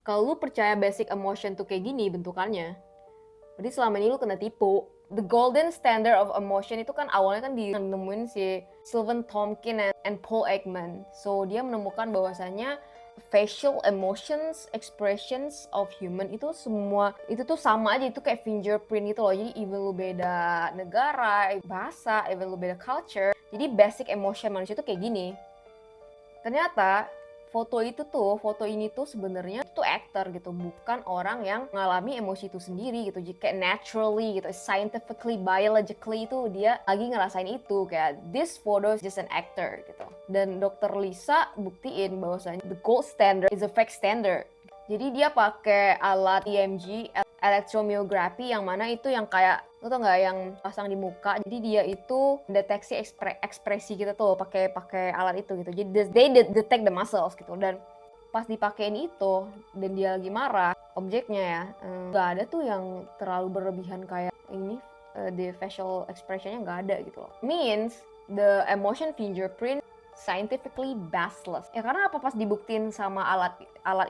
Kalau lu percaya basic emotion tuh kayak gini bentukannya, berarti selama ini lu kena tipu. The golden standard of emotion itu kan awalnya kan nemuin si Sylvan Tomkin and Paul Ekman. So dia menemukan bahwasanya facial emotions, expressions of human itu semua itu tuh sama aja, itu kayak fingerprint gitu loh. Jadi even lu beda negara, bahasa, even lu beda culture, jadi basic emotion manusia tuh kayak gini. Ternyata foto ini tuh sebenarnya tuh actor gitu, bukan orang yang mengalami emosi itu sendiri gitu. Jadi kayak naturally gitu, scientifically, biologically itu dia lagi ngerasain itu, kayak this photo is just an actor gitu. Dan dokter Lisa buktiin bahwasanya the gold standard is a fake standard. Jadi dia pakai alat EMG, electromyography, yang mana itu yang kayak lo tau nggak yang pasang di muka, jadi dia itu deteksi ekspresi kita tuh pakai alat itu gitu. Jadi they detect the muscles gitu, dan pas dipakein itu dan dia lagi marah objeknya ya, nggak ada tuh yang terlalu berlebihan kayak ini, the facial expressionnya nggak ada gitu loh. Means the emotion fingerprint scientifically baseless. Ya karena apa, pas dibuktiin sama alat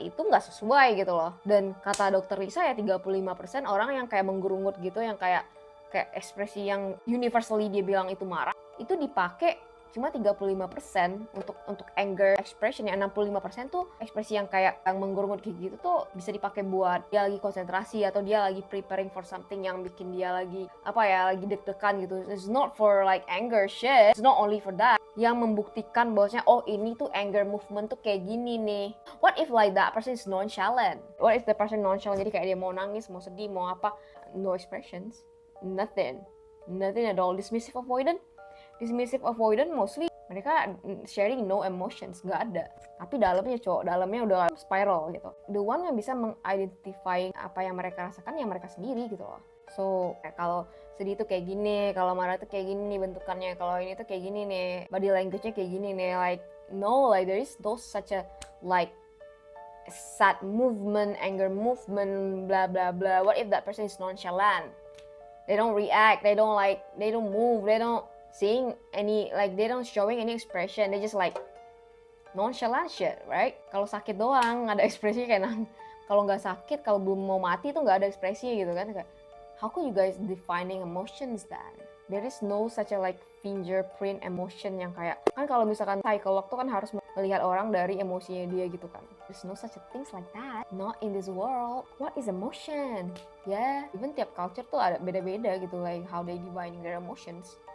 itu nggak sesuai gitu loh. Dan kata dokter Lisa ya 35% orang yang kayak menggerungut gitu, yang kayak ekspresi yang universally dia bilang itu marah, itu dipakai cuma 35% untuk anger expression. Ya 65% tuh ekspresi yang kayak yang menggerungut kayak gitu tuh bisa dipakai buat dia lagi konsentrasi atau dia lagi preparing for something yang bikin dia lagi apa ya, lagi deg-degan gitu. It's not for like anger shit, it's not only for that. Yang membuktikan bahwasanya oh ini tuh anger movement tuh kayak gini nih. What if like that person is nonchalant? What if the person nonchalant, jadi kayak dia mau nangis, mau sedih, mau apa, no expressions, nothing at all. Dismissive avoidant mostly mereka sharing no emotions, nggak ada. Tapi dalamnya dalamnya udah spiral gitu. The one yang bisa mengidentify apa yang mereka rasakan, yang mereka sendiri gitu loh. So kalau sedih tuh kayak gini, kalau marah tuh kayak gini nih bentukannya, kalau ini tuh kayak gini nih, body language-nya kayak gini nih. Like no, like there is no such a like sad movement, anger movement, blah blah blah. What if that person is nonchalant? They don't react, they don't move, they don't seeing any, like they don't showing any expression, they just like nonchalant shit, right? Kalau sakit doang ada ekspresi kayak kalau nggak sakit, kalau belum mau mati tuh nggak ada ekspresinya gitu kan. Kayak how could you guys defining emotions then? There is no such a like fingerprint emotion yang kayak, kan kalau misalkan psikolog tuh kan harus melihat orang dari emosinya dia gitu kan. There's no such a things like that, not in this world. What is emotion? Yeah, even tiap culture tuh ada beda-beda gitu, like how they defining their emotions.